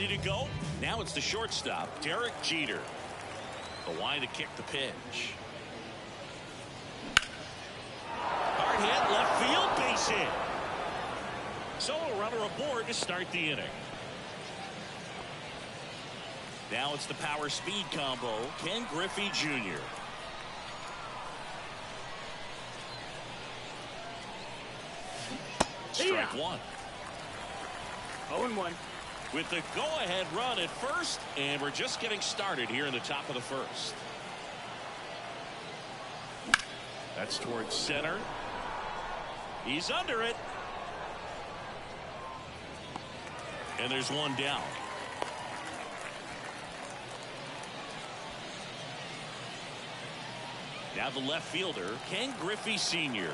ready to go. Now it's the shortstop, Derek Jeter. The line to kick the pitch. Hard hit, left field, base hit. So a runner aboard to start the inning. Now it's the power speed combo, Ken Griffey Jr. Strike one. 0-1. With the go-ahead run at first, and we're just getting started here in the top of the first. That's towards center. He's under it. And there's one down. Now the left fielder, Ken Griffey Sr.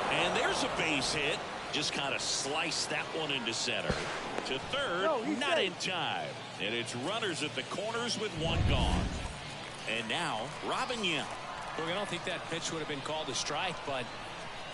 And there's a base hit. Just kind of sliced that one into center. To third, not in time. And it's runners at the corners with one gone. And now, Robin Yount. Look, I don't think that pitch would have been called a strike, but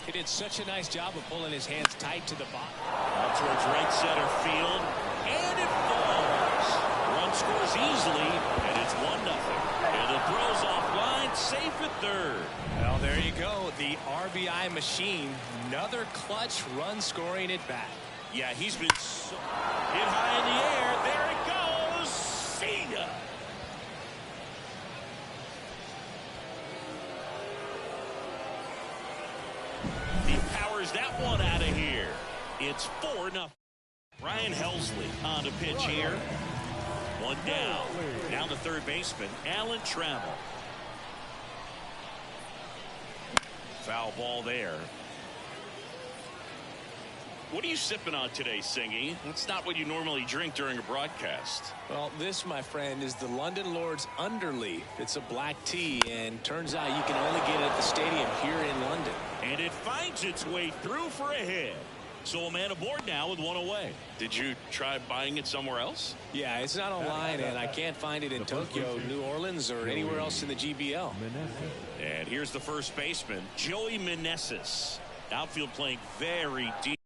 he did such a nice job of pulling his hands tight to the bottom. Out towards right center field. And it falls. Run scores easily, and it's 1-0. And the throw's offline, safe at third. Well, there you go. The RBI machine. Another clutch run scoring at bat. Yeah, he's been so hit high in the air. There it goes. See ya. He powers that one out of here. It's 4-0. Ryan Helsley on to pitch here. One down. Now the third baseman, Alan Trammell. Foul ball there. What are you sipping on today, Singy? That's not what you normally drink during a broadcast. Well, this, my friend, is the London Lords Underleaf. It's a black tea, and turns out you can only get it at the stadium here in London. And it finds its way through for a hit. So a man aboard now with one away. Did you try buying it somewhere else? Yeah, it's not online, and I can't find it in Tokyo, New Orleans, or anywhere else in the GBL. And here's the first baseman, Joey Meneses. Outfield playing very deep.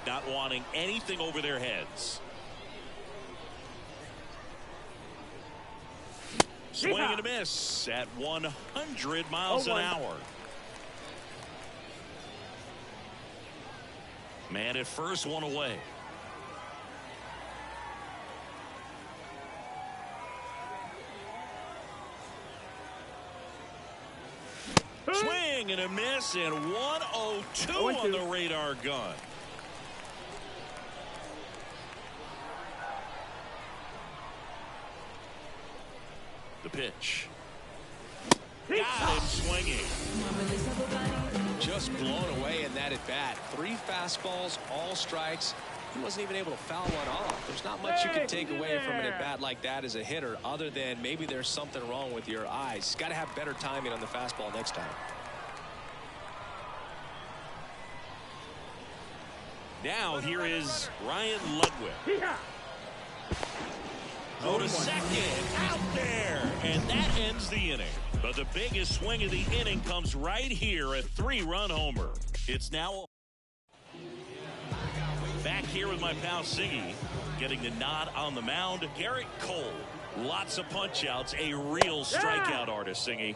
Not wanting anything over their heads. Swing and a miss at 100 miles an hour. Man at first, one away. Swing and a miss, and 102 on the radar gun. The pitch. Got him swinging. Just blown away in that at bat. 3 fastballs, all strikes. He wasn't even able to foul one off. There's not much you can take away from an at bat like that as a hitter, other than maybe there's something wrong with your eyes. Got to have better timing on the fastball next time. Now here is Ryan Ludwig. Go to second, out there, and that ends the inning. But the biggest swing of the inning comes right here, a 3-run homer. It's now back here with my pal Siggy, getting the nod on the mound. Garrett Cole, lots of punch-outs, a real strikeout artist, Siggy.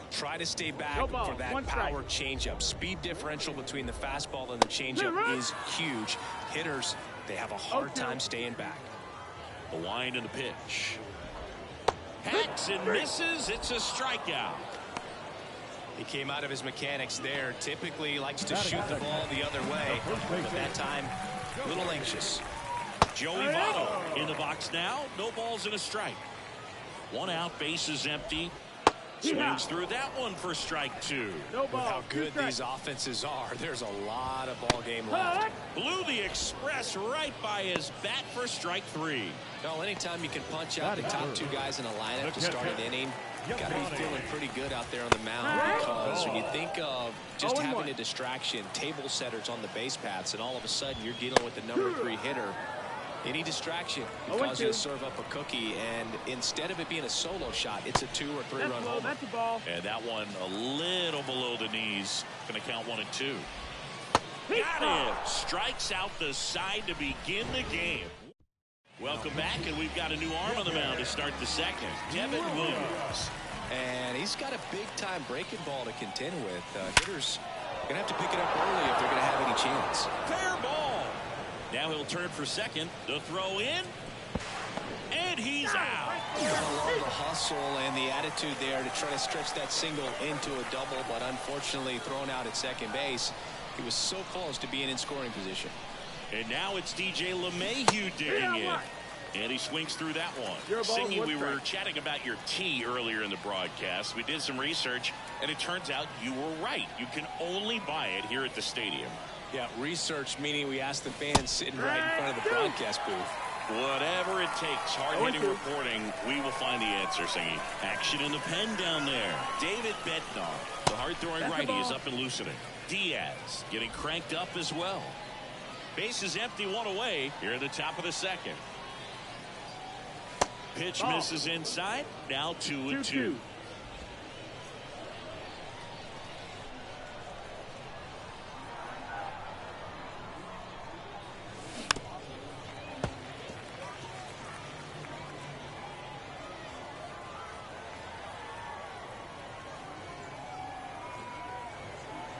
Try to stay back for that power changeup. Speed differential between the fastball and the changeup is huge. Hitters, they have a hard time staying back. The line and the pitch. Hacks and misses. It's a strikeout. He came out of his mechanics there. Typically likes to shoot the ball the other way, but that time a little anxious. Joey Votto in the box now. No balls and a strike. One out, bases empty. Swings through that one for strike 2. With how good these offenses are, there's a lot of ball game left. Blew the express right by his bat for strike 3. No, anytime you can punch out the top 2 guys in a lineup to start an inning, you got to be feeling pretty good out there on the mound, because when you think of just having a distraction, table setters on the base paths, and all of a sudden you're dealing with the number 3 hitter, Any distraction can cause you to serve up a cookie, and instead of it being a solo shot, it's a 2 or 3 run homer. That's the ball. And that one a little below the knees. Going to count 1 and 2. Got him. Strikes out the side to begin the game. Welcome back, and we've got a new arm on the mound to start the second. Devin Williams. And he's got a big-time breaking ball to contend with. Hitters going to have to pick it up early if they're going to have any chance. Fair ball. Now he'll turn for second. The throw in. And he's out. Gotta love the hustle and the attitude there to try to stretch that single into a double, but unfortunately thrown out at second base. He was so close to being in scoring position. And now it's DJ LeMahieu digging in. And he swings through that one. Singy, we were chatting about your tee earlier in the broadcast. We did some research, and it turns out you were right. You can only buy it here at the stadium. Yeah, research meaning we asked the fans sitting right in front of the broadcast booth. Whatever it takes, hard-hitting reporting, we will find the answer, Singy. Action in the pen down there. David Bednar, the hard-throwing righty, is up and loosening. Diaz getting cranked up as well. Base is empty, 1 away here at the top of the second. Pitch misses inside. Now 2 and 2.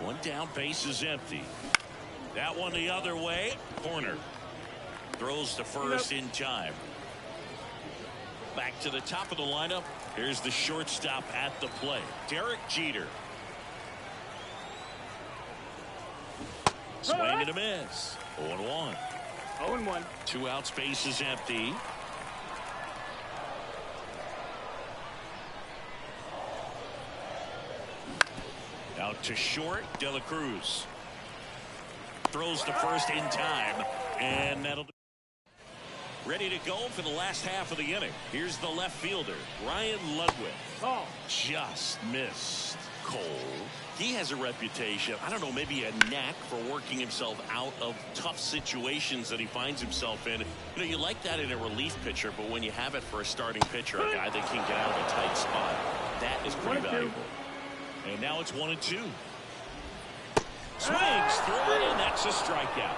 One down, base is empty. That one the other way. Corner. Throws to first in time. Back to the top of the lineup. Here's the shortstop at the plate, Derek Jeter. Swing and a miss. 0-1. 0-1. 2 outs, base is empty. Out to short, De La Cruz. Throws to first in time, and that'll do. Ready to go for the last half of the inning. Here's the left fielder, Ryan Ludwig. Just missed Cole. He has a reputation, I don't know, maybe a knack for working himself out of tough situations that he finds himself in. You know, you like that in a relief pitcher, but when you have it for a starting pitcher, a guy that can get out of a tight spot, that is pretty valuable. And now it's 1 and 2. Swings through it, and that's a strikeout.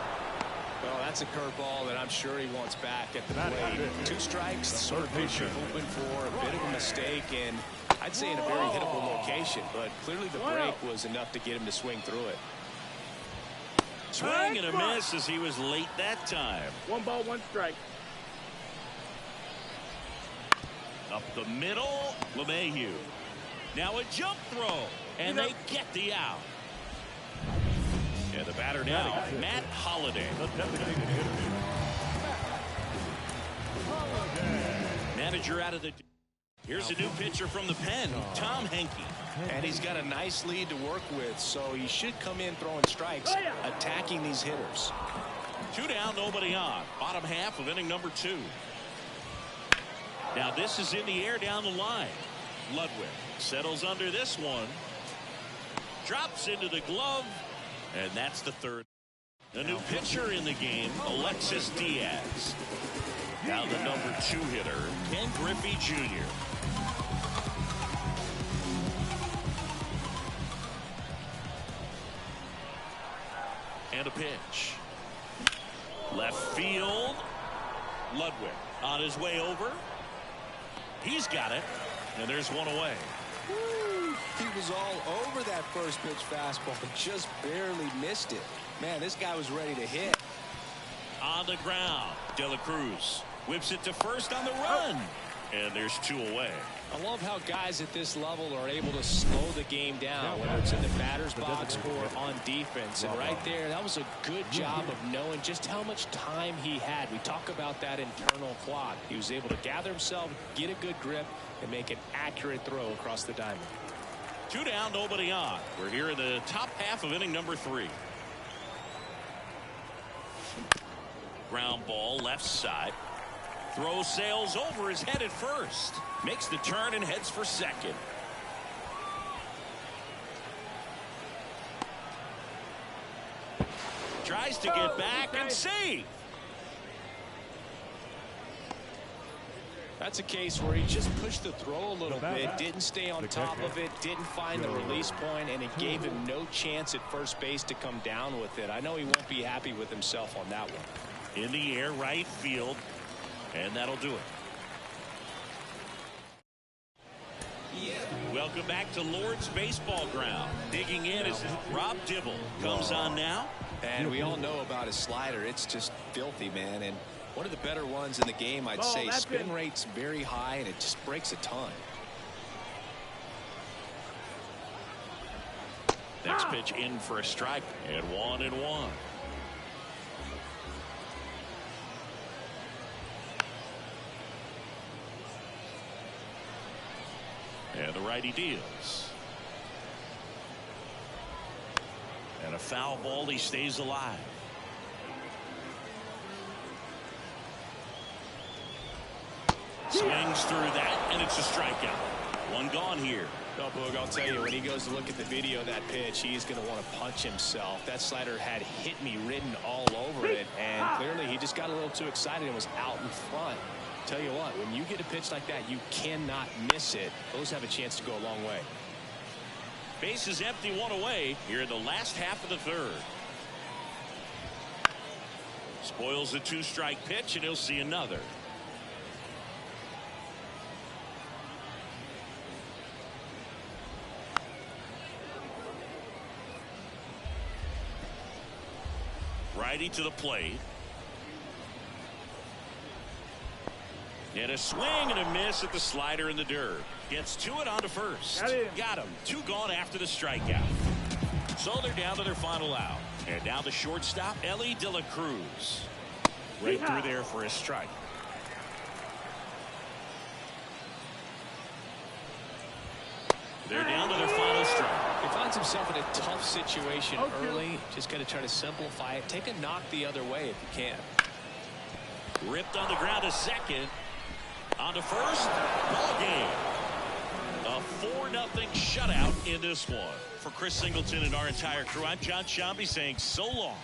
Well, that's a curveball that I'm sure he wants back at the plate. 2 strikes, the third pitcher hoping for a bit of a mistake, and I'd say in a very hittable location, but clearly the break was enough to get him to swing through it. Swing and a miss as he was late that time. 1 ball, 1 strike. Up the middle, LeMahieu. Now a jump throw, and they get the out. And the batter now, Matt Holliday. Manager out of the... Here's a new pitcher from the pen, Tom Henke. And he's got a nice lead to work with, so he should come in throwing strikes, attacking these hitters. 2 down, nobody on. Bottom half of inning number 2. Now this is in the air down the line. Ludwig settles under this one. Drops into the glove. And that's the third. The new pitcher in the game, Alexis Diaz. Now the number 2 hitter, Ken Griffey Jr. And a pitch. Left field. Ludwig on his way over. He's got it. And there's 1 away. He was all over that first pitch fastball, but just barely missed it. Man, this guy was ready to hit. On the ground, De La Cruz whips it to first on the run. And there's 2 away. I love how guys at this level are able to slow the game down, whether it's in the batter's box or on defense. And right there, that was a good job of knowing just how much time he had. We talk about that internal clock. He was able to gather himself, get a good grip, and make an accurate throw across the diamond. 2 down, nobody on. We're here in the top half of inning number 3. Ground ball left side. Throw sails over his head at first. Makes the turn and heads for second. Tries to get back and save. That's a case where he just pushed the throw a little bit, didn't stay on top of it, didn't find the release point, and it gave him no chance at first base to come down with it. I know he won't be happy with himself on that one. In the air, right field, and that'll do it. Welcome back to Lord's Baseball Ground. Digging in is Rob Dibble. Comes on now. And we all know about his slider. It's just filthy, man. And one of the better ones in the game, I'd say. Spin rate's very high, and it just breaks a ton. Next pitch in for a strike. And 1-1. And the righty deals. And a foul ball. He stays alive. Swings through that, and it's a strikeout. One gone here. No, Boog, I'll tell you, when he goes to look at the video of that pitch, he's going to want to punch himself. That slider had hit me written all over it, and clearly he just got a little too excited and was out in front. Tell you what, when you get a pitch like that, you cannot miss it. Those have a chance to go a long way. Base is empty, one away here in the last half of the third. Spoils the 2-strike pitch, and he'll see another. Righty to the plate. And a swing and a miss at the slider in the dirt. Gets to it onto first. Got him. 2 gone after the strikeout. So they're down to their final out. And now the shortstop, Elly De La Cruz. Right through there for a strike. They're down to their final strike. He finds himself in a tough situation early. Just got to try to simplify it. Take a knock the other way if you can. Ripped on the ground to second. On to first. Ball game. A 4-0 shutout in this one. For Chris Singleton and our entire crew, I'm Jon Sciambi saying so long.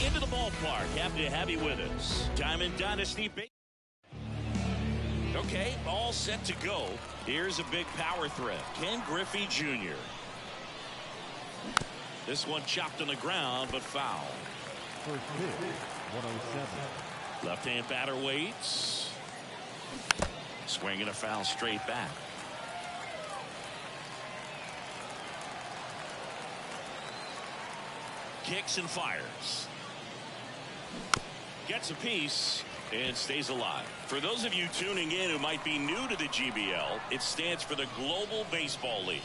Into the ballpark. Happy to have you with us. Diamond Dynasty. Okay, all set to go. Here's a big power threat. Ken Griffey Jr. This one chopped on the ground, but foul. First pitch, 107. Left-hand batter waits. Swinging a foul straight back. Kicks and fires. Gets a piece and stays alive. For those of you tuning in who might be new to the GBL, it stands for the Global Baseball League.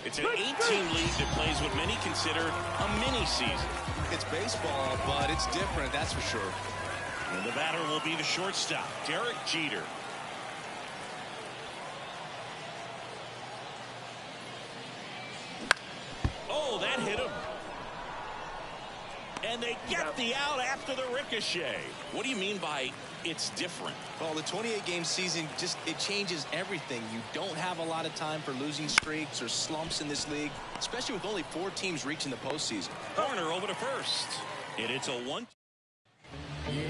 It's an 8-team league that plays what many consider a mini season. It's baseball, but it's different, that's for sure. And the batter will be the shortstop, Derek Jeter. Oh, that hit him. And they get the out after the ricochet. What do you mean by it's different? Well, the 28-game season, it changes everything. You don't have a lot of time for losing streaks or slumps in this league, especially with only 4 teams reaching the postseason. Corner over to first. And it's a 1.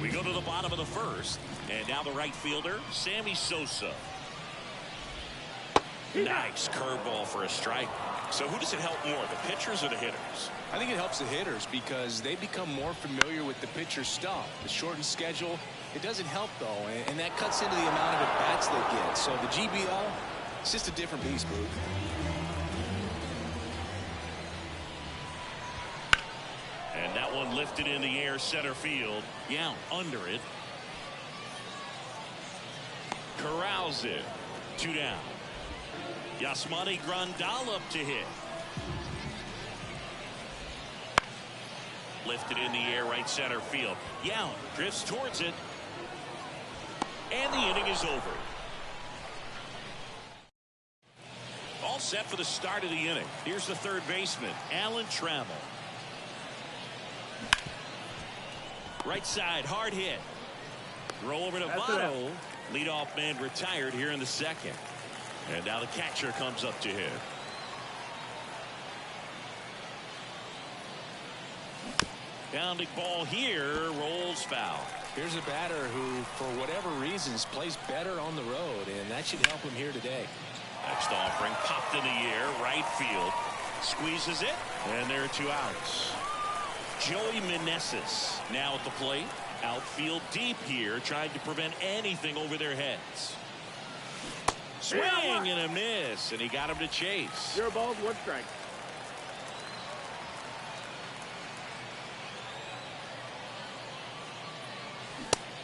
We go to the bottom of the first. And now the right fielder, Sammy Sosa. Nice curveball for a strike. So who does it help more, the pitchers or the hitters? I think it helps the hitters because they become more familiar with the pitcher's stuff. The shortened schedule, it doesn't help, though, and that cuts into the amount of at-bats they get. So the GBL, it's just a different beast, Booth. And that one lifted in the air, center field. Yeah, under it. Corrals it. 2 down. Yasmani Grandal up to hit. Lifted in the air, right center field. Young drifts towards it. And the inning is over. All set for the start of the inning. Here's the third baseman, Alan Trammell. Right side, hard hit. Throw over to Votto. Leadoff man retired here in the second. And now the catcher comes up to hit. Pounding ball here, rolls foul. Here's a batter who, for whatever reasons, plays better on the road, and that should help him here today. Next offering popped in the air, right field. Squeezes it, and there are 2 outs. Joey Meneses now at the plate. Outfield deep here, trying to prevent anything over their heads. Swing and a miss, and he got him to chase. 0 balls, 1 strike.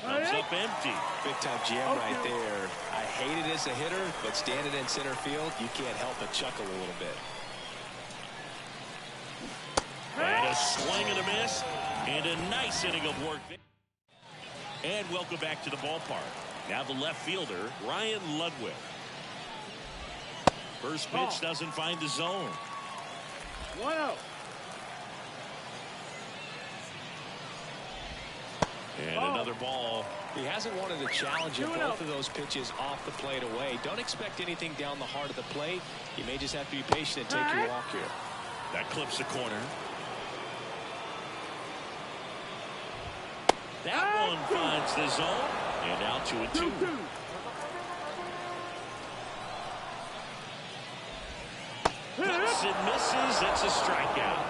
Comes up empty. Big time jam right there. I hate it as a hitter, but standing in center field, you can't help but chuckle a little bit. And a swing and a miss, and a nice inning of work. And welcome back to the ballpark. Now the left fielder, Ryan Ludwig. First pitch doesn't find the zone. 1-0. And another ball. He hasn't wanted to challenge in both of those pitches off the plate away. Don't expect anything down the heart of the plate. You may just have to be patient and take your walk here. That clips the corner. That one finds the zone. And now 2-2. Cuts and misses. It's a strikeout.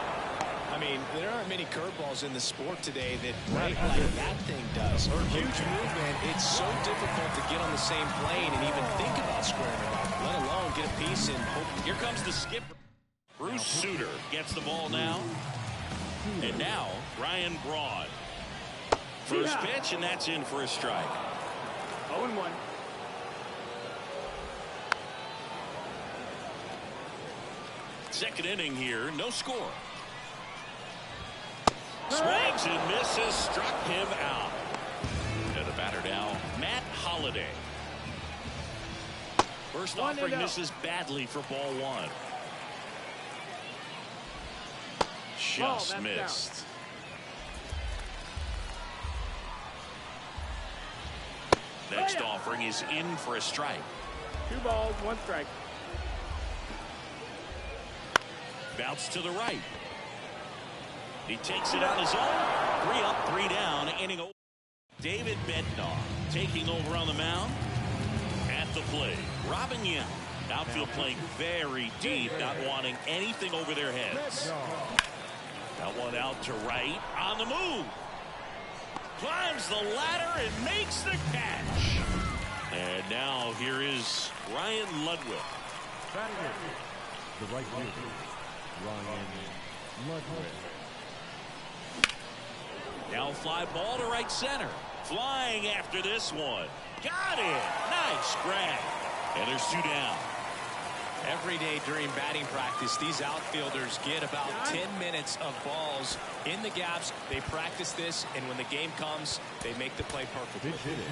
I mean, there aren't many curveballs in the sport today that break like that thing does. Huge movement. It's so difficult to get on the same plane and even think about squaring it up, let alone get a piece and hope. Here comes the skipper. Bruce Sutter gets the ball now. And now, Ryan Braun. First pitch, and that's in for a strike. 0-1. Second inning here, no score. Swings and misses, struck him out. And the batter now, Matt Holliday. First offering misses badly for ball one. Just missed. Next offering is in for a strike. 2 balls, 1 strike. Bounce to the right. He takes it on his own. 3 up, 3 down. Inning over. David Bednar taking over on the mound. At the plate, Robin Young. Outfield playing very deep, not wanting anything over their heads. That one out to right. On the move. Climbs the ladder and makes the catch. And now here is Ryan Ludwig. The right fielder, Ryan Ludwig. Now fly ball to right center. Flying after this one. Got it. Nice grab. And there's 2 down. Every day during batting practice, these outfielders get about 10 minutes of balls in the gaps. They practice this, and when the game comes, they make the play perfectly. Pitch hitter,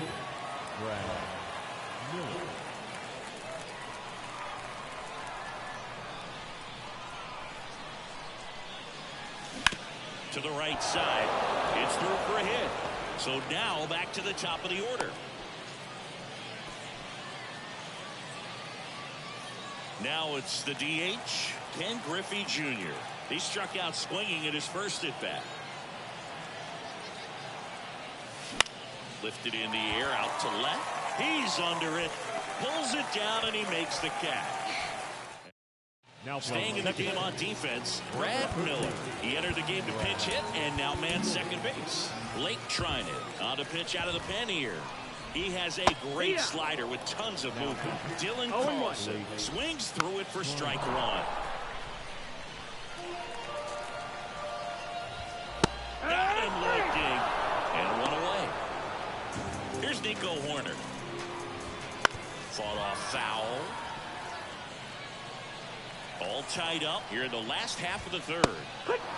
Brad Miller. To the right side. It's through for a hit. So now back to the top of the order. Now it's the DH, Ken Griffey Jr. He struck out swinging at his first at bat. Lifted in the air out to left. He's under it. Pulls it down and he makes the catch. Now staying in the game on defense, Brad Miller. He entered the game to pinch hit and now mans second base. Blake Trinan on the pitch out of the pen here. He has a great slider with tons of movement. Dylan Carlson swings through it for strike 1. Got him looking. And 1 away. Here's Nico Horner. Fought off foul. All tied up here in the last half of the 3rd.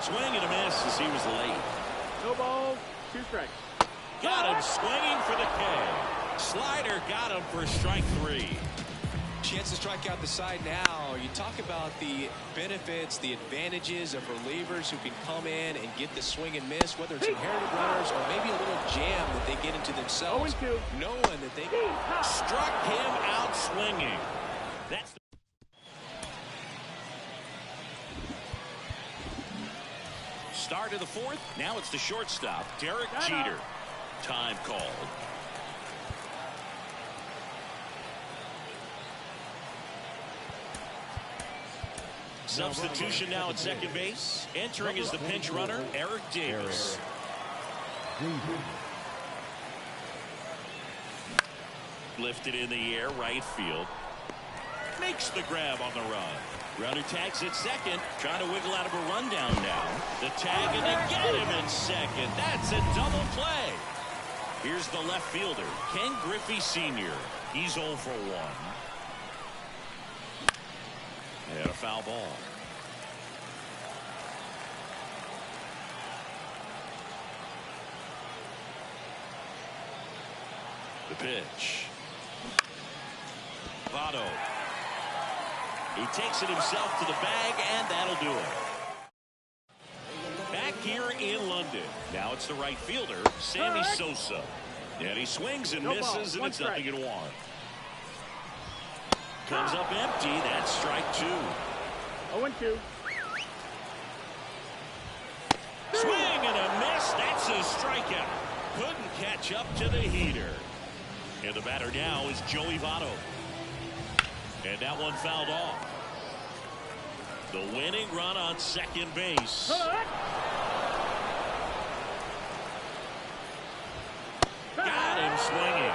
Swing and a miss as he was late. No balls, 2 strikes. Got him swinging for the K. Slider got him for strike 3. Chance to strike out the side now. You talk about the benefits, the advantages of relievers who can come in and get the swing and miss, whether it's inherited runners or maybe a little jam that they get into themselves, knowing that they struck him out swinging. That's the start of the 4th. Now it's the shortstop, Derek Jeter. Time called. Substitution now at second base. Entering is the pinch runner, Eric Davis. Lifted in the air, right field. Makes the grab on the run. Runner tags at second, trying to wiggle out of a rundown now. The tag and they get him in second. That's a double play. Here's the left fielder, Ken Griffey Sr. He's 0 for 1. And a foul ball. The pitch. Votto. He takes it himself to the bag, and that'll do it. Back here in London. Now it's the right fielder, Sammy Sosa. And he swings and misses, and it's nothing in one. Comes up empty. That's strike 2. 0-2. Swing and a miss. That's a strikeout. Couldn't catch up to the heater. And the batter now is Joey Votto. And that one fouled off. The winning run on second base. Got him swinging.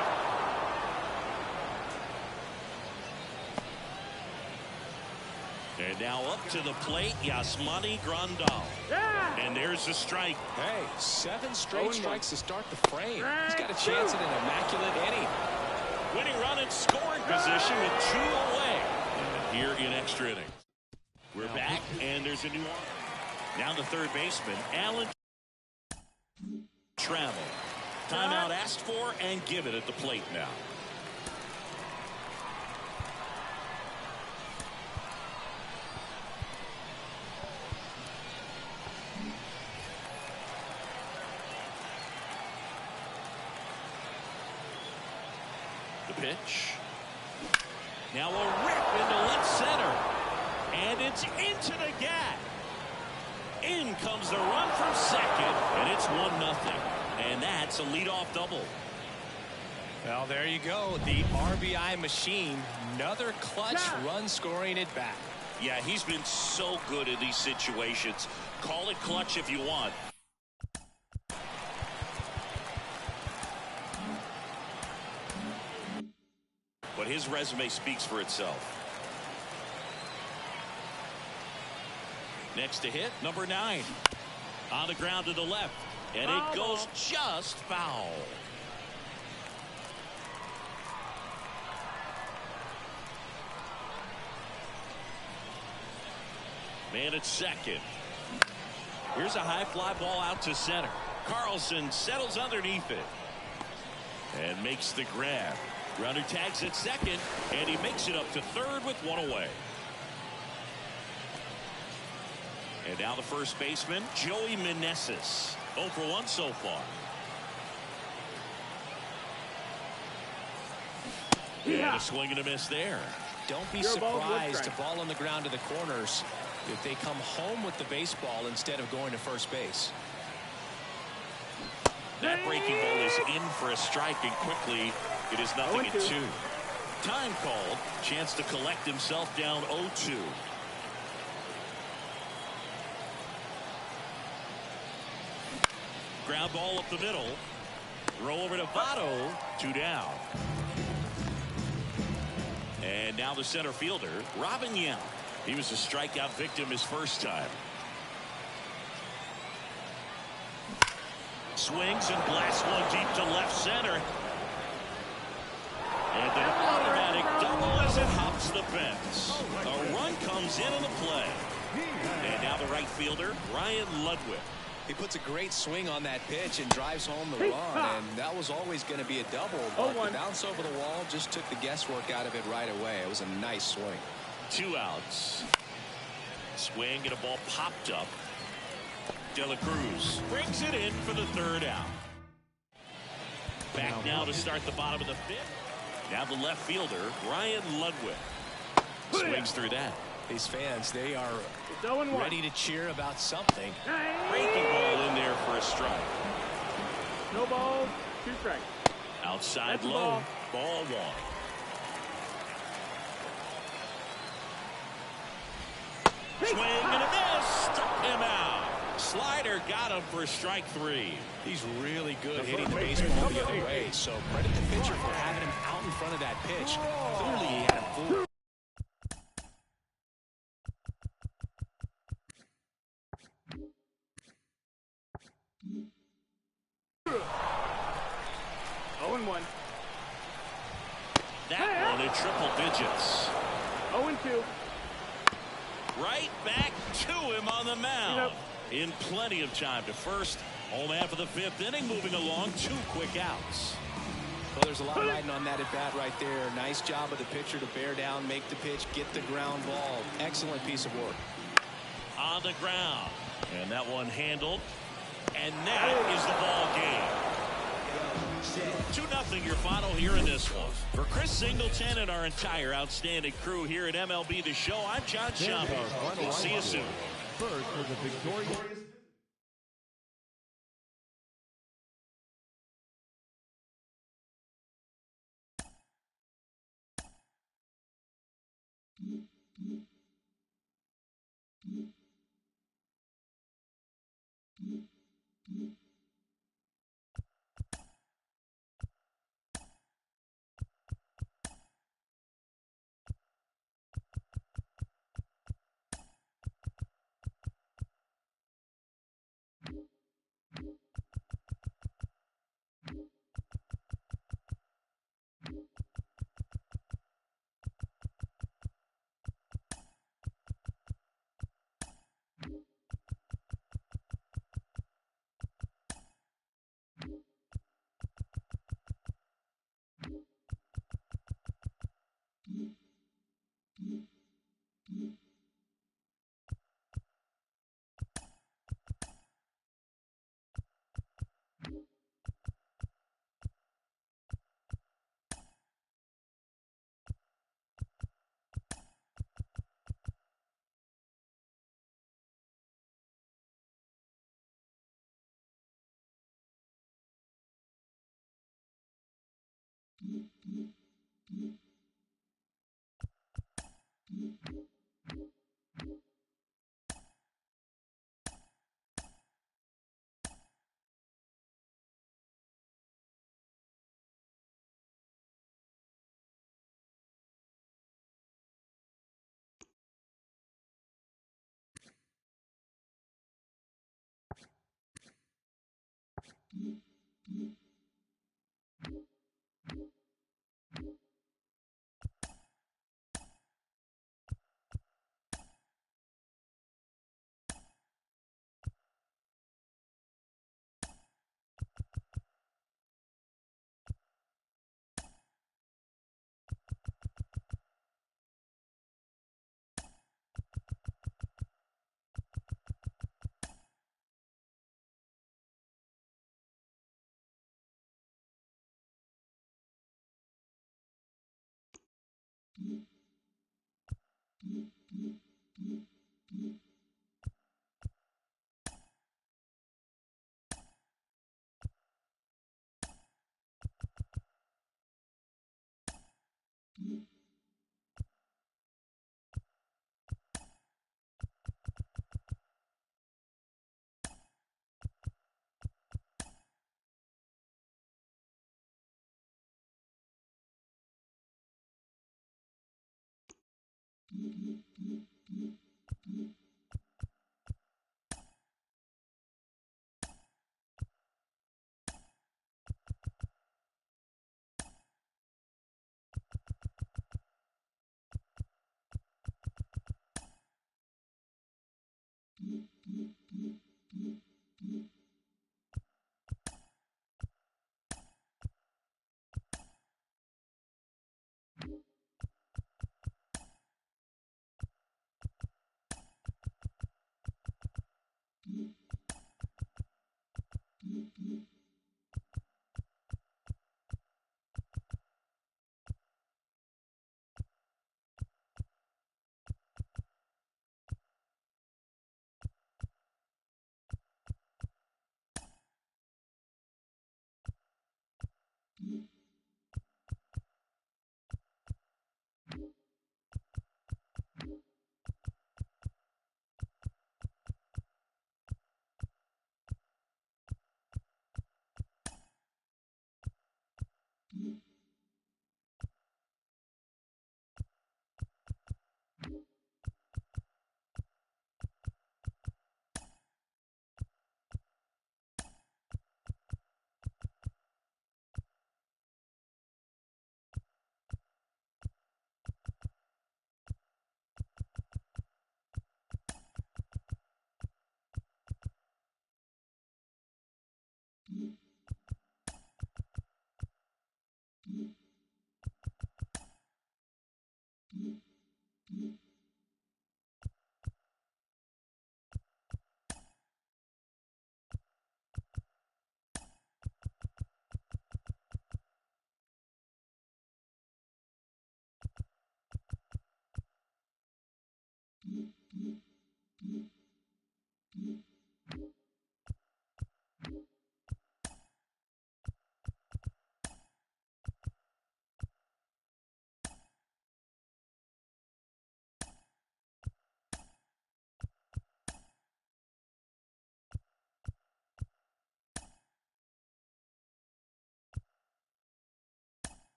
And now up to the plate, Yasmani Grandal. And there's the strike. Hey, 7 straight strikes to start the frame. He's got a chance at an immaculate inning. Winning run in scoring position with 2 away. And here in extra innings. We're back, and there's a new arm. Now the third baseman, Alan Trammell. Timeout asked for, and given at the plate now. The pitch. Now a rip into left center. And it's into the gap. In comes the run from second, and it's 1-0. And that's a leadoff double. Well, there you go. The RBI machine. Another clutch run scoring at bat. Yeah, he's been so good in these situations. Call it clutch if you want. But his resume speaks for itself. Next to hit, number 9. On the ground to the left. And it goes just foul. Man at second. Here's a high fly ball out to center. Carlson settles underneath it. And makes the grab. Runner tags at second. And he makes it up to third with 1 away. And now the first baseman, Joey Meneses. 0 for 1 so far. And a swing and a miss there. Don't be surprised, a ball on the ground to the corners, if they come home with the baseball instead of going to first base. That breaking ball is in for a strike, and quickly it is 0-2. Time called. Chance to collect himself down 0-2. Ground ball up the middle. Throw over to Votto. 2 down. And now the center fielder, Robin Yount. He was a strikeout victim his first time. Swings and blasts one deep to left center. And an automatic double as it hops the fence. A run comes in on the play. And now the right fielder, Ryan Ludwick. He puts a great swing on that pitch and drives home the run, and that was always going to be a double, but the bounce over the wall just took the guesswork out of it right away. It was a nice swing. 2 outs. Swing and a ball popped up. De La Cruz brings it in for the 3rd out. Back now to start the bottom of the 5th. Now the left fielder, Ryan Ludwick. Swings through that. These fans, they are ready to cheer about something. Breaking ball in there for a strike. No balls, 2 strikes. Outside That's low. ball. Ball 1. Swing and a miss. Struck him out. Slider got him for strike 3. He's really good hitting the baseball the other way, so credit the pitcher for having him out in front of that pitch. Clearly he had him fooled. That one in triple digits. 0-2. Right back to him on the mound. In plenty of time to first. Home half of the 5th inning, moving along. 2 quick outs. Well, there's a lot riding on that at bat right there. Nice job of the pitcher to bear down, make the pitch, get the ground ball. Excellent piece of work. On the ground. And that one handled. And that is the ball game. 2-0 your final here in this one. For Chris Singleton and our entire outstanding crew here at MLB The Show, I'm John Schaumburg. We'll see you soon. First for the victorious.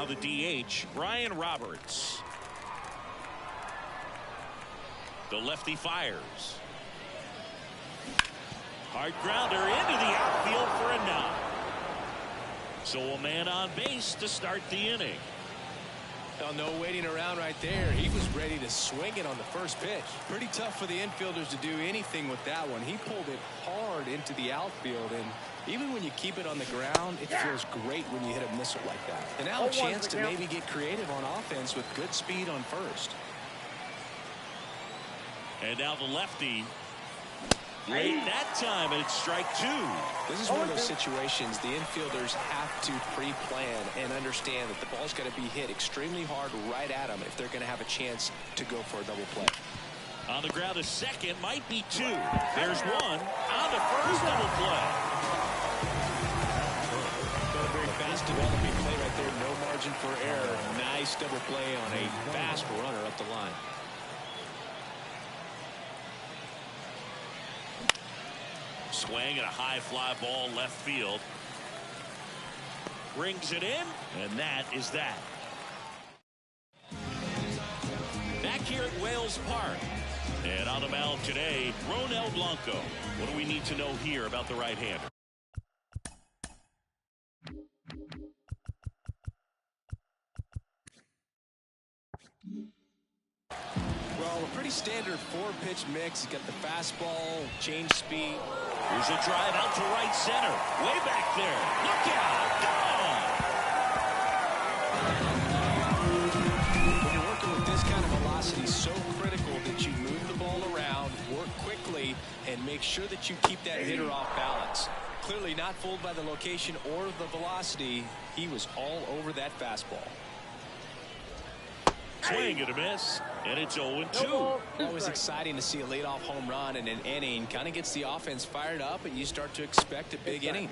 the DH, Brian Roberts. The lefty fires. Hard grounder into the outfield for a knock. So a man on base to start the inning. Well, no waiting around right there. He was ready to swing it on the first pitch. Pretty tough for the infielders to do anything with that one. He pulled it hard into the outfield, and even when you keep it on the ground, it feels great when you hit a missile like that. And now a chance to maybe get creative on offense with good speed on first. And now the lefty. Late that time, and it's strike two. This is one of those situations the infielders have to pre-plan and understand that the ball's got to be hit extremely hard right at them if they're going to have a chance to go for a double play. On the ground, a second, might be two. There's one on the first double play. A very fast developing play right there. No margin for error. Nice double play on a fast runner up the line. Swing and a high fly ball left field. Brings it in, and that is that. Back here at Wales Park. And on the mound today, Ronel Blanco. What do we need to know here about the right-hander? Well, a pretty standard four-pitch mix. You got the fastball, change speed. Here's a drive out to right center. Way back there. Look out. Gone. When you're working with this kind of velocity, so critical that you move the ball around, work quickly, and make sure that you keep that hitter off balance. Clearly not fooled by the location or the velocity. He was all over that fastball. Swing and a miss, and it's 0-2. Always exciting to see a leadoff home run in an inning. Kind of gets the offense fired up, and you start to expect a big inning.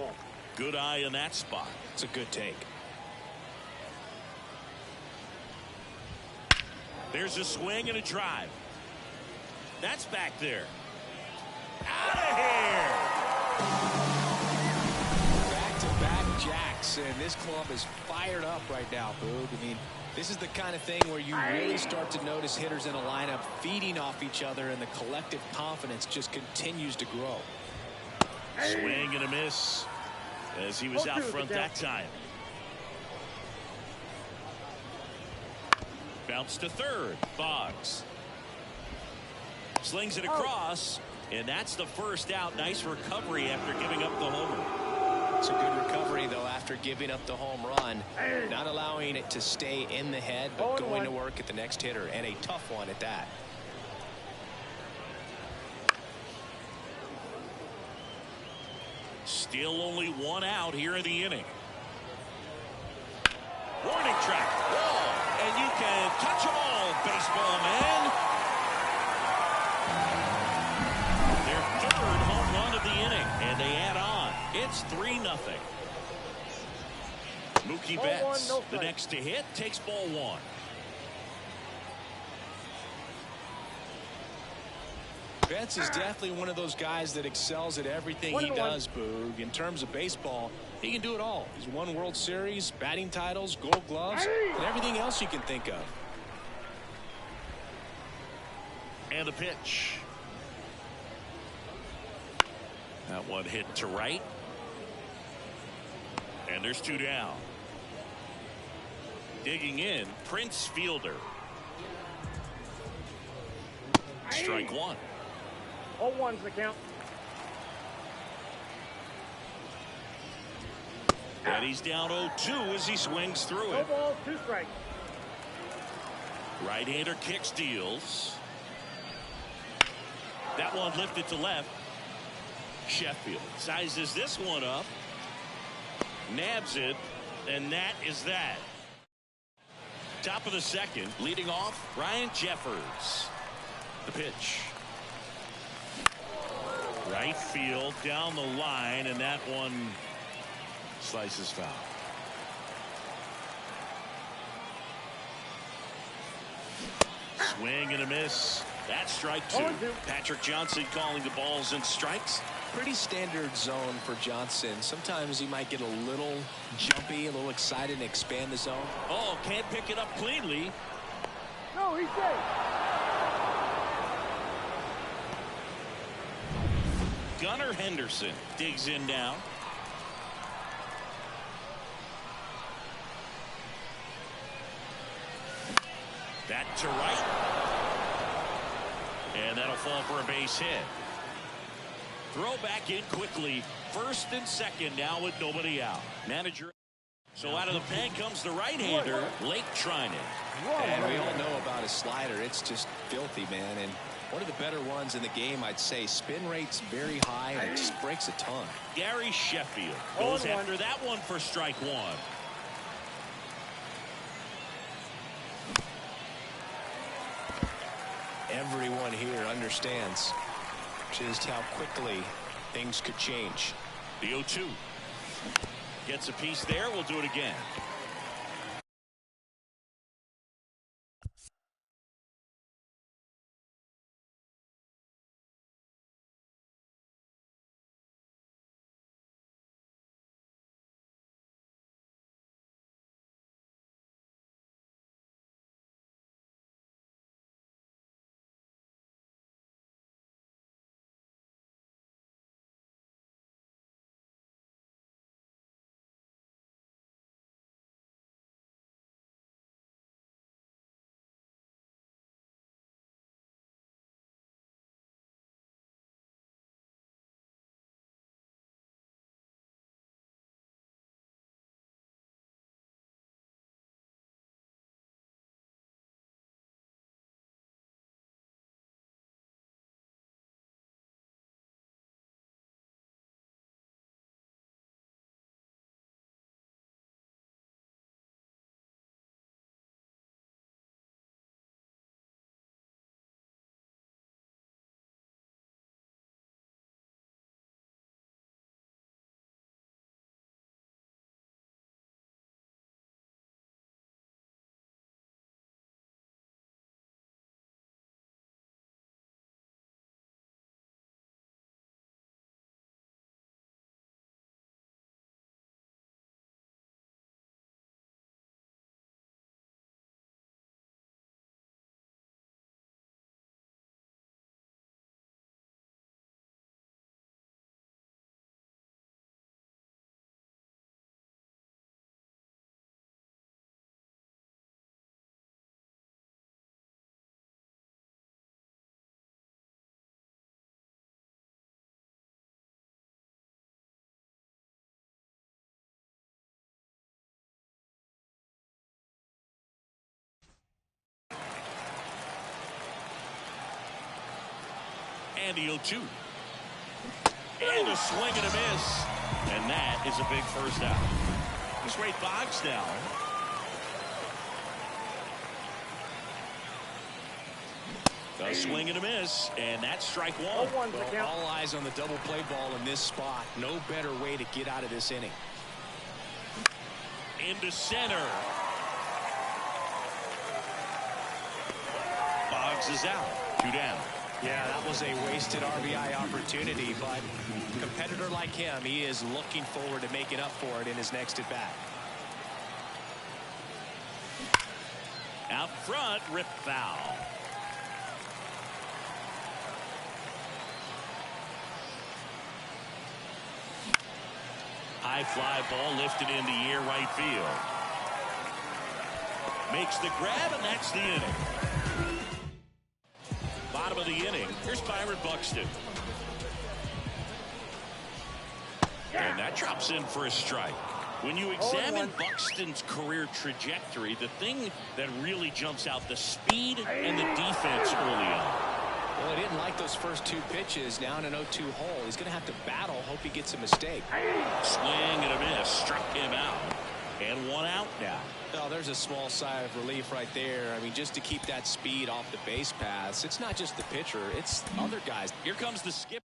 Good eye in that spot. It's a good take. There's a swing and a drive. That's back there. Out of here. Back-to-back jacks, and this club is fired up right now, Boog. I mean, this is the kind of thing where you really start to notice hitters in a lineup feeding off each other, and the collective confidence just continues to grow. Swing and a miss as he was out front that time. Bounce to third. Boggs slings it across, and that's the first out. Nice recovery after giving up the homer. It's a good recovery, though, after giving up the home run. Not allowing it to stay in the head, but going to work at the next hitter, and a tough one at that. Still only one out here in the inning. Warning track. Wall. And you can touch them all, baseball man. Their third home run of the inning, and they add on. It's 3-0. Mookie Betts, the next to hit, takes ball one. Betts is definitely one of those guys that excels at everything he does, Boog. In terms of baseball, he can do it all. He's won World Series, batting titles, Gold Gloves, and everything else you can think of. And the pitch. That one hit to right. And there's two down. Digging in, Prince Fielder. Strike one. 0-1's the count. And he's down 0-2 as he swings through No it. balls, 2 strikes. Right-hander kicks, deals. That one lifted to left. Sheffield sizes this one up. Nabs it, and that is that. Top of the second, leading off, Ryan Jeffers. The pitch. Right field, down the line, and that one slices foul. Swing and a miss. That's strike two. Patrick Johnson calling the balls and strikes. Pretty standard zone for Johnson. Sometimes he might get a little jumpy, a little excited, and expand the zone. Oh, can't pick it up cleanly. No, he's safe. Gunnar Henderson digs in now. That to right. And that'll fall for a base hit. Throw back in quickly. First and second now with nobody out. Manager. So out of the pen comes the right-hander, Blake Treinen. And we all know about his slider. It's just filthy, man. And one of the better ones in the game, I'd say. Spin rate's very high, and it just breaks a ton. Gary Sheffield goes after that one for strike one. Everyone here understands just how quickly things could change. The 0-2 gets a piece there. We'll do it again. And the 0-2. And a swing and a miss. And that is a big first out. It's Ray Boggs now. A swing and a miss. And that's strike one. Well, all eyes on the double play ball in this spot. No better way to get out of this inning. Into center. Boggs is out. 2 down. Yeah, that was a wasted RBI opportunity, but a competitor like him, he is looking forward to making up for it in his next at bat. Out front, rip foul. High fly ball lifted in the air, right field. Makes the grab, and that's the inning. Bottom of the inning. Here's Byron Buxton. And that drops in for a strike. When you examine Buxton's career trajectory, the thing that really jumps out, the speed and the defense early on. Well, he didn't like those first 2 pitches. Now in an 0-2 hole, he's going to have to battle. Hope he gets a mistake. Swing and a miss. Struck him out. And 1 out now. Oh, there's a small sigh of relief right there. I mean, just to keep that speed off the base paths. It's not just the pitcher. It's other guys. Here comes the skip.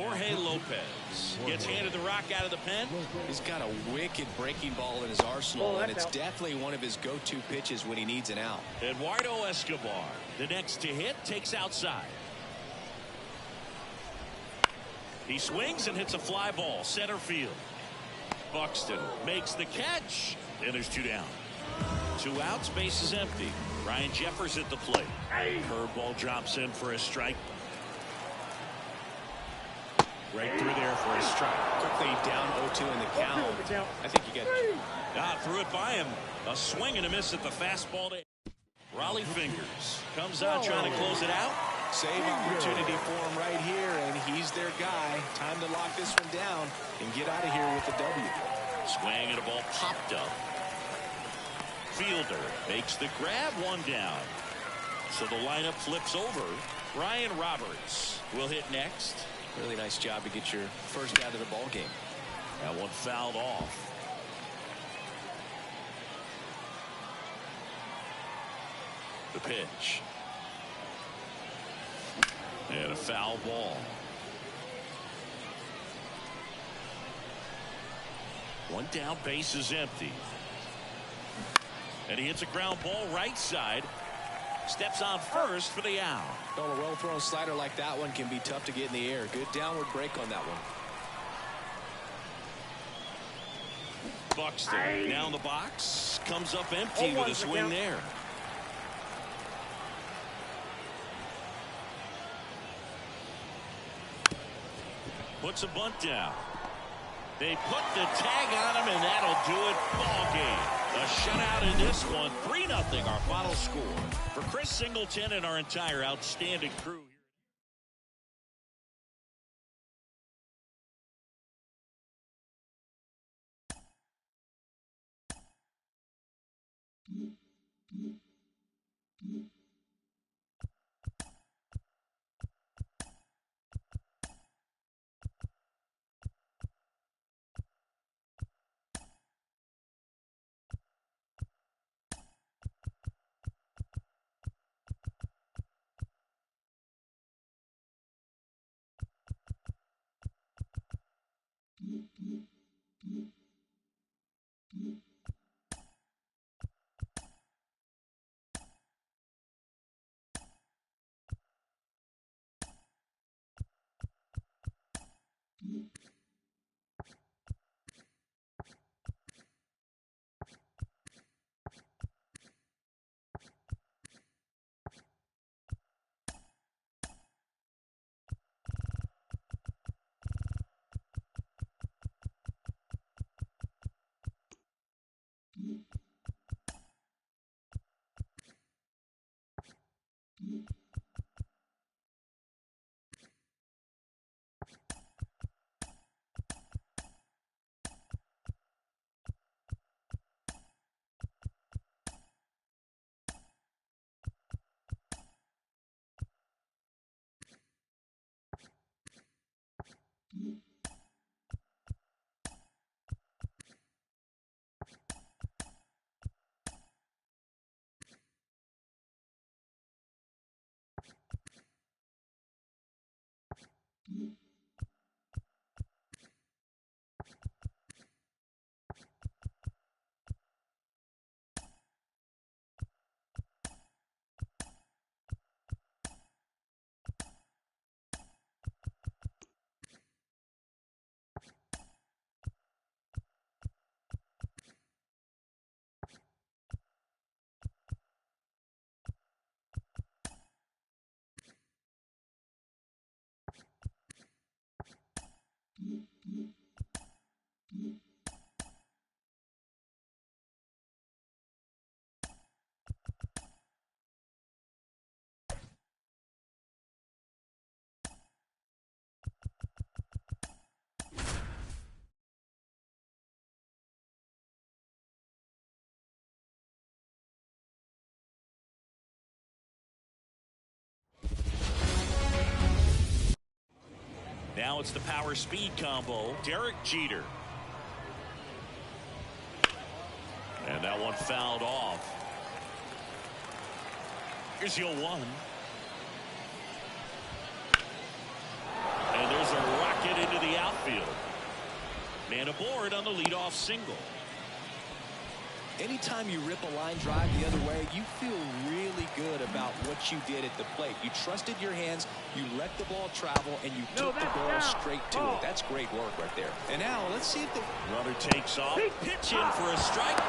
Jorge Lopez gets handed the rock out of the pen. He's got a wicked breaking ball in his arsenal, and it's definitely one of his go-to pitches when he needs an out. Eduardo Escobar, the next to hit, takes outside. He swings and hits a fly ball center field. Buxton makes the catch, and there's 2 down. 2 outs, base is empty. Ryan Jeffers at the plate. Curveball drops in for a strike. Right through there for a strike. Quickly down 0-2 in the count. I think you get it. Threw it by him. A swing and a miss at the fastball. Rollie Fingers comes out trying to close it out. Save opportunity for him right here, and he's their guy. Time to lock this one down and get out of here with the W. Swing and a ball popped up. Fielder makes the grab, 1 down. So the lineup flips over. Ryan Roberts will hit next. Really nice job to get your first out of the ball game. That one fouled off. The pitch. And a foul ball. 1 down, base is empty. And he hits a ground ball right side. Steps on first for the out. Well, a well-thrown slider like that one can be tough to get in the air. Good downward break on that one. Buxton down the box. Comes up empty with a swing there. Puts a bunt down. They put the tag on him, and that'll do it. Ball game. A shutout in this one. 3-0 our final score. For Chris Singleton and our entire outstanding crew. Now it's the power speed combo. Derek Jeter. And that one fouled off. Here's the 0-1. And there's a rocket field. Man aboard on the leadoff single. Anytime you rip a line drive the other way, you feel really good about what you did at the plate. You trusted your hands, you let the ball travel, and you took the ball straight to it. That's great work right there. And now let's see if the runner takes off. Pitch in for a strike.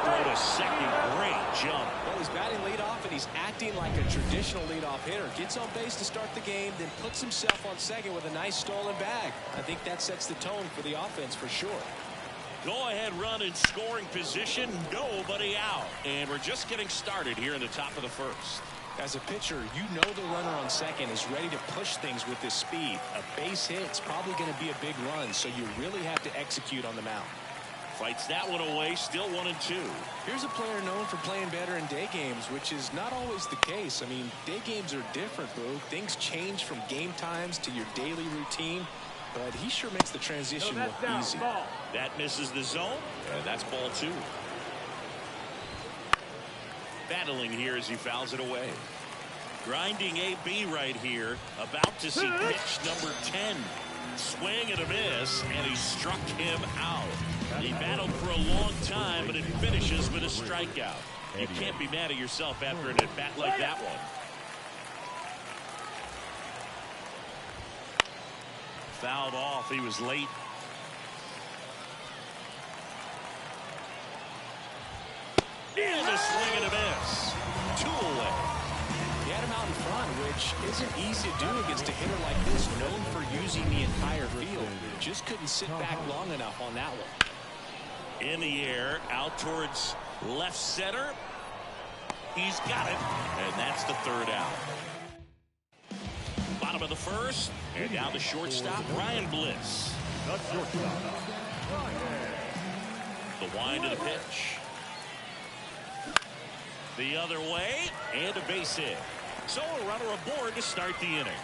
Throw to second. Great jump. Well, he's batting leadoff, and he's acting like a traditional leadoff hitter. Gets on base to start the game, then puts himself on second with a nice stolen bag. I think that sets the tone for the offense for sure. Go-ahead run in scoring position. Nobody out. And we're just getting started here in the top of the first. As a pitcher, you know the runner on second is ready to push things with his speed. A base hit's probably going to be a big run, so you really have to execute on the mound. Fights that one away, still 1-2. Here's a player known for playing better in day games, which is not always the case. I mean, day games are different, Boo. Things change from game times to your daily routine. But he sure makes the transition look easy. That misses the zone, and that's ball 2. Battling here as he fouls it away. Grinding AB right here. About to see pitch number 10. Swing and a miss, and he struck him out. He battled for a long time, but it finishes with a strikeout. You can't be mad at yourself after an at-bat like that one. Fouled off. He was late. And a swing and a miss. 2 away. He had him out in front, which isn't easy to do against a hitter like this, known for using the entire field. Just couldn't sit back long enough on that one. In the air, out towards left center. He's got it, and that's the 3rd out. Bottom of the first, and now the shortstop, Ryan Bliss. The wind to the pitch. The other way, and a base hit. So a runner aboard to start the inning.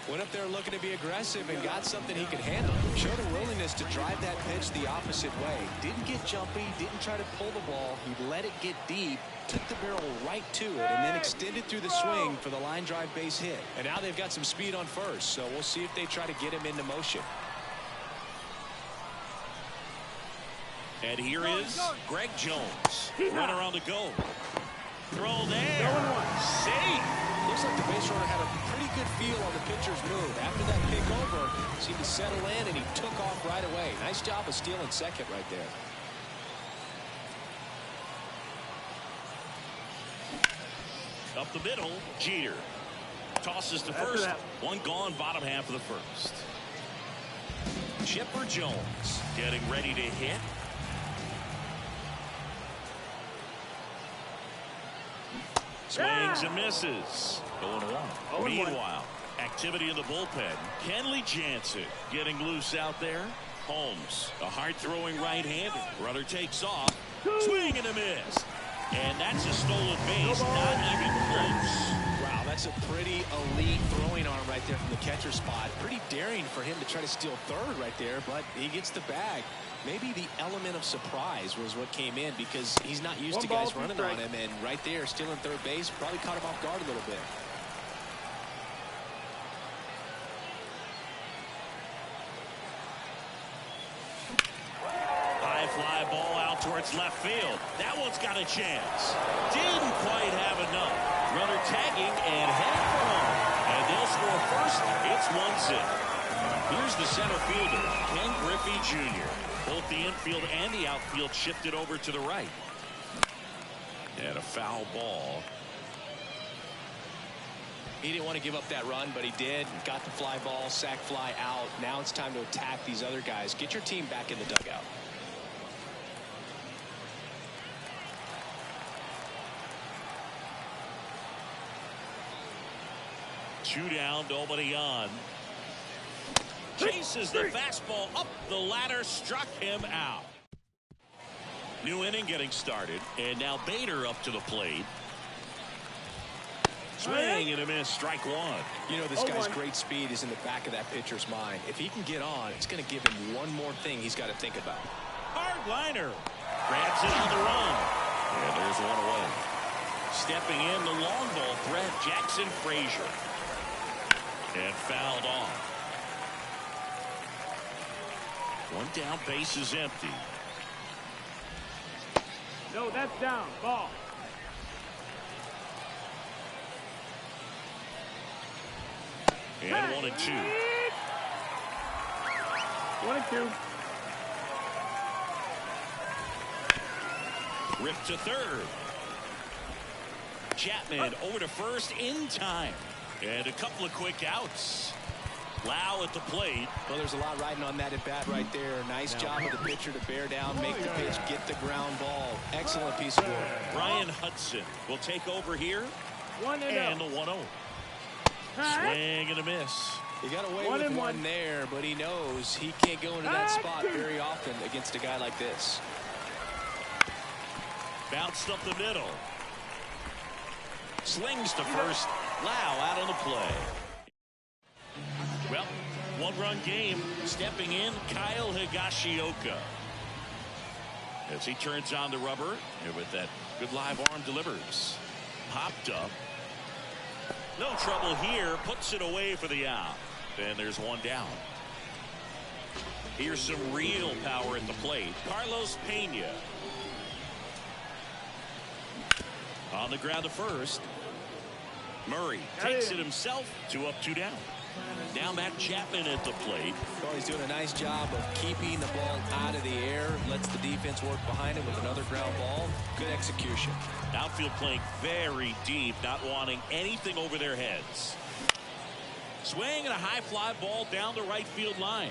Went up there looking to be aggressive and got something he could handle. Showed a willingness to drive that pitch the opposite way. Didn't get jumpy, didn't try to pull the ball. He let it get deep, took the barrel right to it, and then extended through the swing for the line drive base hit. And now they've got some speed on first, so we'll see if they try to get him into motion. And here is Greg Jones. Runner on the go. Throw there. Safe. Looks like the base runner had a pretty good feel on the pitcher's move. After that pick over, seemed to settle in, and he took off right away. Nice job of stealing second right there. Up the middle, Jeter. Tosses to first. One gone, bottom half of the first. Chipper Jones getting ready to hit. Swings and misses. 0-1. Meanwhile, activity in the bullpen. Kenley Jansen getting loose out there. Holmes, a hard-throwing right-hander. Runner takes off. Swing and a miss. And that's a stolen base. Not even close. Wow, that's a pretty elite throwing arm right there from the catcher spot. Pretty daring for him to try to steal third right there, but he gets the bag. Maybe the element of surprise was what came in because he's not used to guys running on him, and right there stealing third base probably caught him off guard a little bit. High fly ball out towards left field. That one's got a chance. Didn't quite have enough. Runner tagging and heading for home. And they'll score first. It's 1-0. Here's the center fielder, Ken Griffey Jr. Both the infield and the outfield shifted over to the right. And a foul ball. He didn't want to give up that run, but he did. Got the fly ball, sac fly out. Now it's time to attack these other guys. Get your team back in the dugout. Two down, nobody on. Chases the fastball up the ladder, struck him out. New inning getting started, and now Bader up to the plate. Swing and a miss, strike one. You know, this guy's great speed is in the back of that pitcher's mind. If he can get on, it's going to give him one more thing he's got to think about. Hard liner. Grabs it on the run. And there's one away. Stepping in, the long ball threat, Jackson Frazier. And fouled off. One down, base is empty. No, that's down. Ball. And 1 and 2. 1 and 2. Ripped to third. Chapman over to first in time. And a couple of quick outs. Lau at the plate. Well, there's a lot riding on that at bat right there. Nice job of the pitcher to bear down, make the pitch, get the ground ball. Excellent piece of work. Brian Hudson will take over here. 1 And a 1-0. Swing and a miss. He got away with one there, but he knows he can't go into that spot very often against a guy like this. Bounced up the middle. Slings to first. Lau out on the play. Well, one-run game. Stepping in, Kyle Higashioka. As he turns on the rubber, and with that good live arm delivers. Popped up. No trouble here. Puts it away for the out. And there's one down. Here's some real power at the plate. Carlos Pena. On the ground to first. Murray takes it himself. 2 up, 2 down. Now Matt Chapman at the plate. Well, he's doing a nice job of keeping the ball out of the air. Lets the defense work behind him with another ground ball. Good execution. Outfield playing very deep, not wanting anything over their heads. Swing and a high fly ball down the right field line.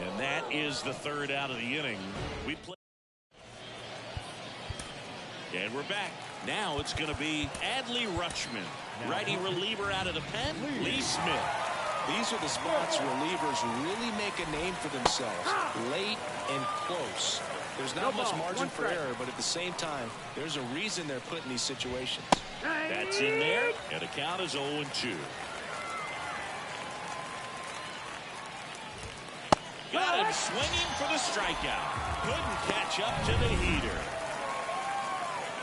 And that is the third out of the inning. We play. And we're back. Now it's going to be Adley Rutschman. Righty reliever out of the pen, Lee Smith. These are the spots relievers really make a name for themselves. Late and close. There's not much margin for error, but at the same time, there's a reason they're put in these situations. That's in there, and the count is 0-2. Got him swinging for the strikeout. Couldn't catch up to the heater.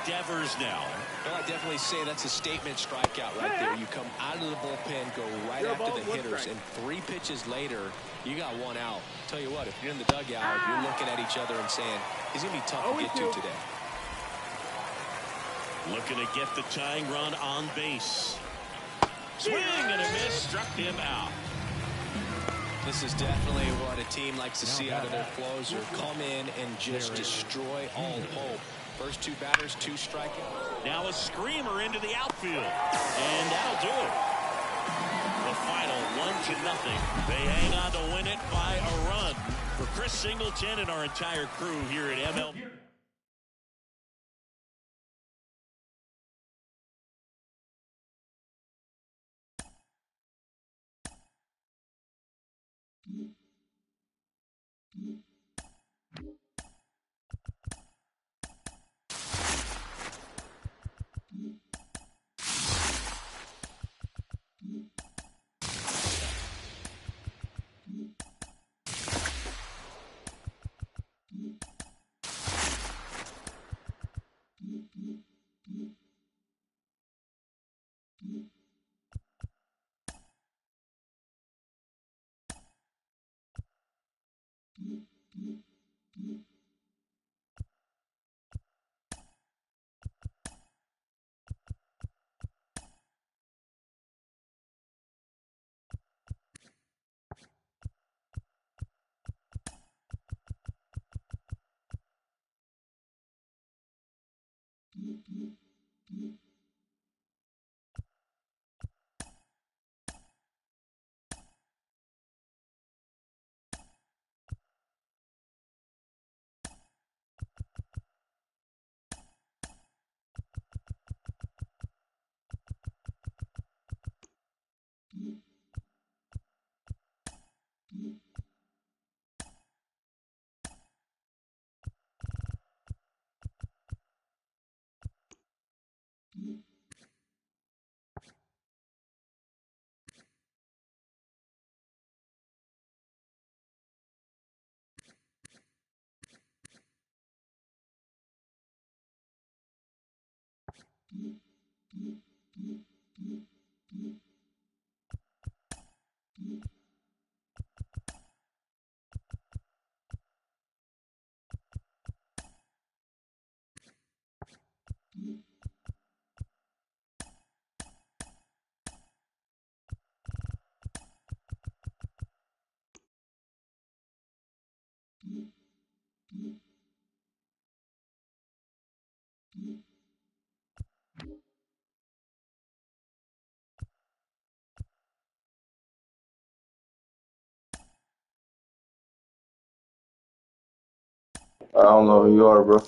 Devers now. Well, I definitely say that's a statement strikeout right there. You come out of the bullpen, go right after the hitters, and 3 pitches later, you got 1 out. Tell you what, if you're in the dugout, you're looking at each other and saying, he's going to be tough to get to today. Looking to get the tying run on base. Swing and a miss, struck him out. This is definitely what a team likes to see out of their closer. Come in and just destroy all hope. First 2 batters, 2 strikeouts. Now a screamer into the outfield. And that'll do it. The final 1-0. They hang on to win it by a run. For Chris Singleton and our entire crew here at MLB. I don't know who you are, bro.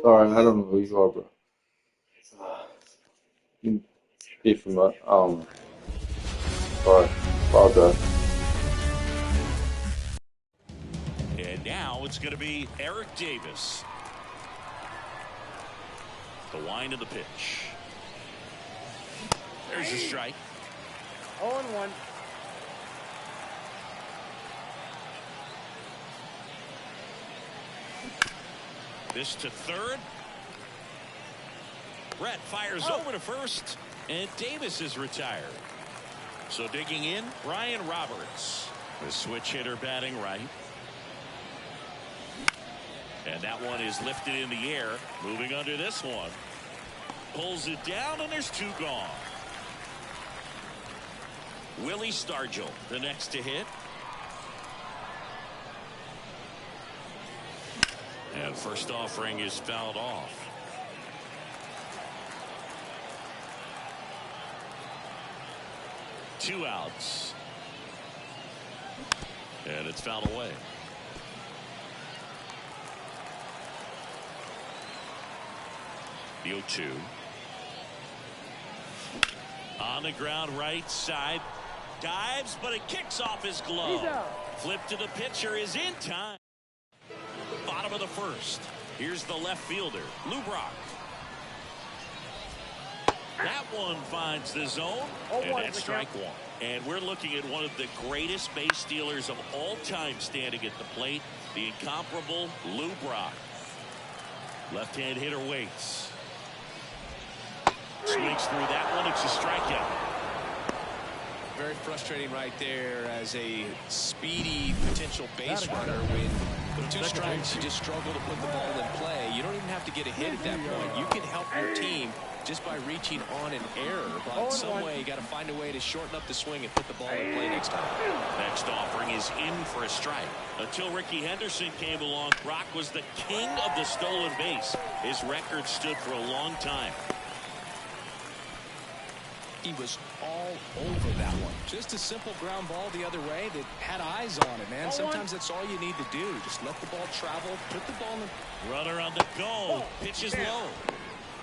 Sorry, I don't know who you are, bro. You be from I don't know. Sorry, apologize. And now it's going to be Eric Davis. The wind of the pitch. There's a strike. 0-1. This to third. Brett fires over to first, and Davis is retired. So digging in, Brian Roberts, the switch hitter batting right. And that one is lifted in the air. Moving under this one. Pulls it down, and there's two gone. Willie Stargell, the next to hit. And first offering is fouled off. Two outs. And it's fouled away. The 0-2. On the ground right side. Dives, but it kicks off his glove. Flip to the pitcher is in time. Bottom of the first. Here's the left fielder, Lou Brock. That one finds the zone, and that's strike one. And we're looking at one of the greatest base stealers of all time standing at the plate, the incomparable Lou Brock. Left-hand hitter waits. Swings through that one. It's a strikeout. Very frustrating right there as a speedy potential base runner. When with two strikes, you just struggle to put the ball in play. You don't even have to get a hit at that point. You can help your team just by reaching on an error. But some way, you got to find a way to shorten up the swing and put the ball in play next time. Next offering is in for a strike. Until Rickey Henderson came along, Brock was the king of the stolen base. His record stood for a long time. He was all over that one. Just a simple ground ball the other way that had eyes on it, man. Sometimes that's all you need to do. Just let the ball travel, put the ball in. Runner on the go. Pitch is low.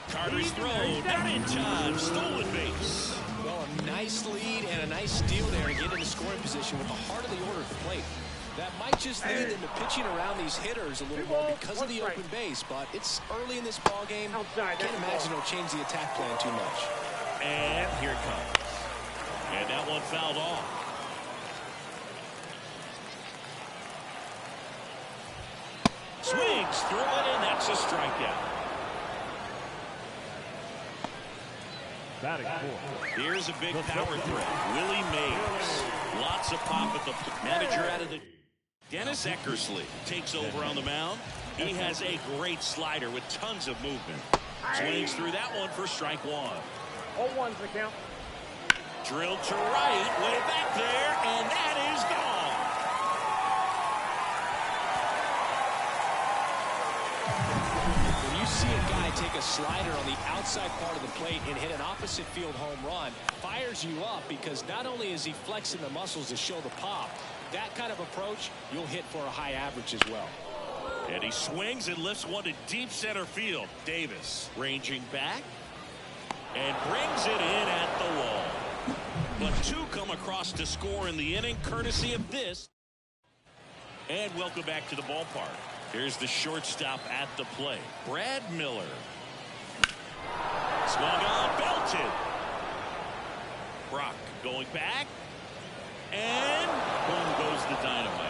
Carter's throw, not in time. Stolen base. Well, a nice lead and a nice steal there to get into scoring position with the heart of the order at the plate. That might just lead them to pitching around these hitters a little more because of the open base, but it's early in this ball game. Can't imagine it'll change the attack plan too much. And here it comes. And that one fouled off. Swings through it, and that's a strikeout. Batting fourth. Here's a big power threat. Willie Mays. Lots of pop at the manager out of the. Dennis Eckersley takes over on the mound. He has a great slider with tons of movement. Swings through that one for strike one. 0-1's the count. Drilled to right, way back there, and that is gone. When you see a guy take a slider on the outside part of the plate and hit an opposite field home run, fires you up because not only is he flexing the muscles to show the pop, that kind of approach, you'll hit for a high average as well. And he swings and lifts one to deep center field. Davis ranging back. And brings it in at the wall. But two come across to score in the inning, courtesy of this. And welcome back to the ballpark. Here's the shortstop at the plate, Brad Miller. Swung on, belted. Brock going back. And boom goes the dynamite.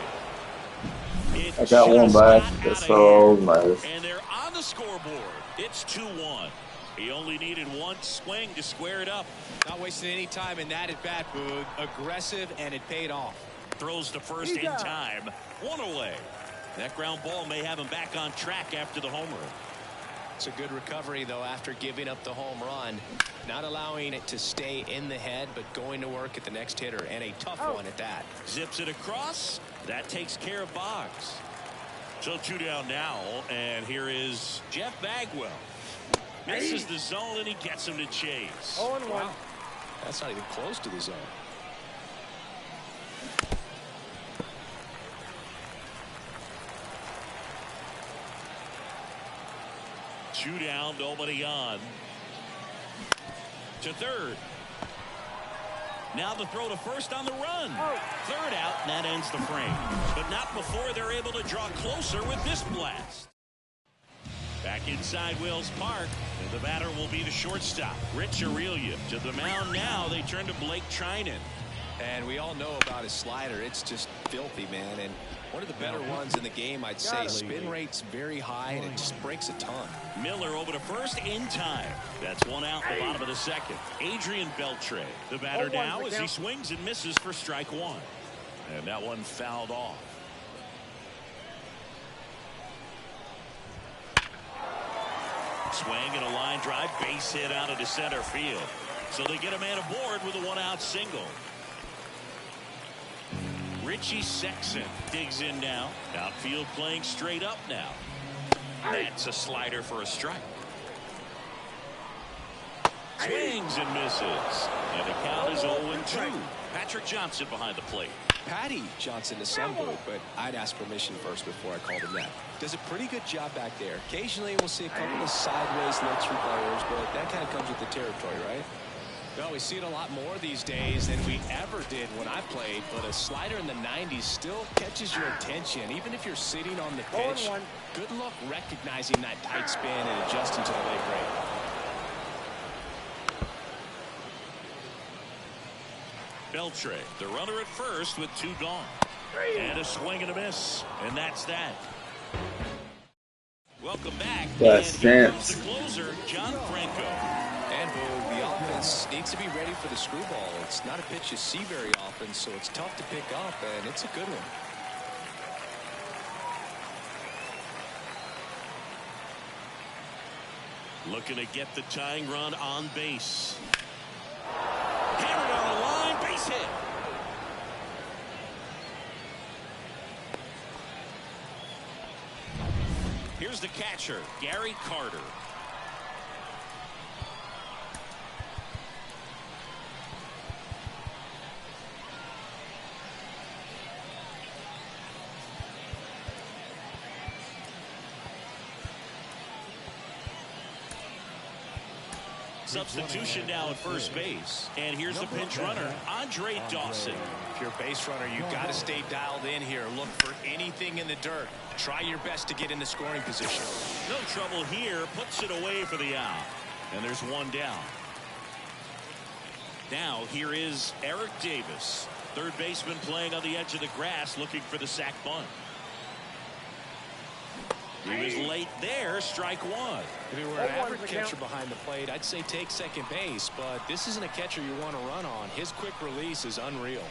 I got one back. That's so nice. And they're on the scoreboard. It's 2-1. He only needed one swing to square it up. Not wasting any time in that at bat, Boog. Aggressive, and it paid off. Throws to first in time. One away. That ground ball may have him back on track after the homer. It's a good recovery, though, after giving up the home run. Not allowing it to stay in the head, but going to work at the next hitter, and a tough one at that. Zips it across. That takes care of Boggs. So 2 down now, and here is Jeff Bagwell. Misses the zone, and he gets him to chase. 0-1. Wow. That's not even close to the zone. Two down, nobody on. To third. Now the throw to first on the run. Third out, and that ends the frame. But not before they're able to draw closer with this blast. Back inside Wills Park, and the batter will be the shortstop, Rich Aurilia. To the mound now, they turn to Blake Trinan. And we all know about his slider. It's just filthy, man. And one of the better ones in the game, I'd say. Spin rate's very high, and it just breaks a ton. Miller over to first in time. That's one out in the bottom of the second. Adrian Beltre, the batter now, as he swings and misses for strike one. And that one fouled off. Swing and a line drive, base hit out into center field. So they get a man aboard with a one-out single. Richie Sexson digs in now. Outfield playing straight up now. That's a slider for a strike. Swings and misses. And the count is 0-2. Patrick Johnson behind the plate. Patty Johnson to some Boog, but I'd ask permission first before I called him that. Does a pretty good job back there. Occasionally we'll see a couple of sideways looks from players, but that kind of comes with the territory, right? Well, we see it a lot more these days than we ever did when I played, but a slider in the 90s still catches your attention, even if you're sitting on the pitch. Good luck recognizing that tight spin and adjusting to the late break. Beltre, the runner at first with two gone. And a swing and a miss. And that's that. Welcome back. That's and here comes Stamps. the closer, John Franco. And Boog, the offense needs to be ready for the screwball. It's not a pitch you see very often, so it's tough to pick up, and it's a good one. Looking to get the tying run on base. Hammered on the line, base hit. Here's the catcher, Gary Carter. Substitution now at first base. And here's the pinch runner, Andre Dawson. If you're a base runner, you've got to stay dialed in here. Look for anything in the dirt. Try your best to get in the scoring position. No trouble here. Puts it away for the out. And there's one down. Now here is Eric Davis. Third baseman playing on the edge of the grass looking for the sac bunt. He was late there. Strike one. If he were an average catcher behind the plate, I'd say take second base, but this isn't a catcher you want to run on. His quick release is unreal.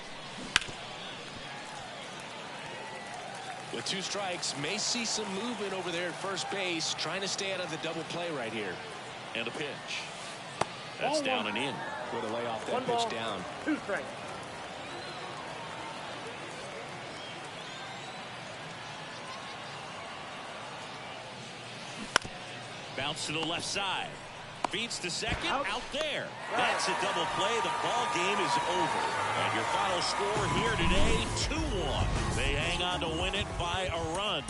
With two strikes, may see some movement over there at first base, trying to stay out of the double play right here. And a pitch. That's down and in. Way to lay off that pitch down. 2 strikes. Bounce to the left side. Feeds to second. Out there. That's a double play. The ball game is over. And your final score here today, 2-1. They hang on to win it by a run.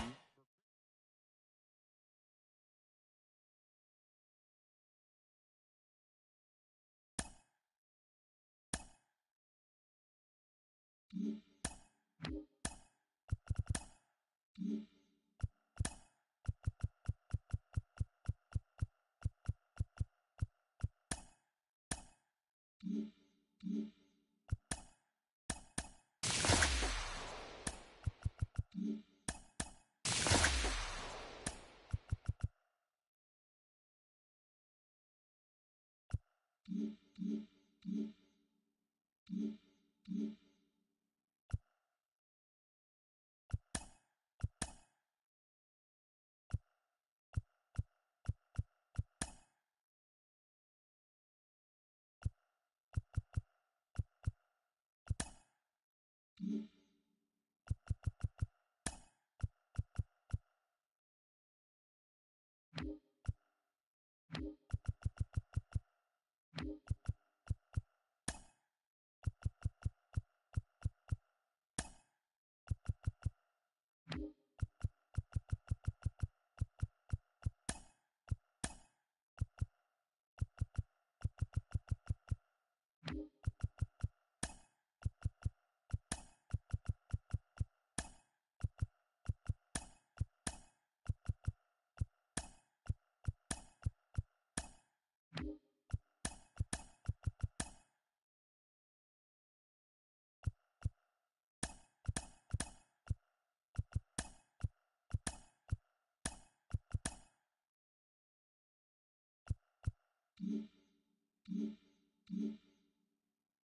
Mm-hmm.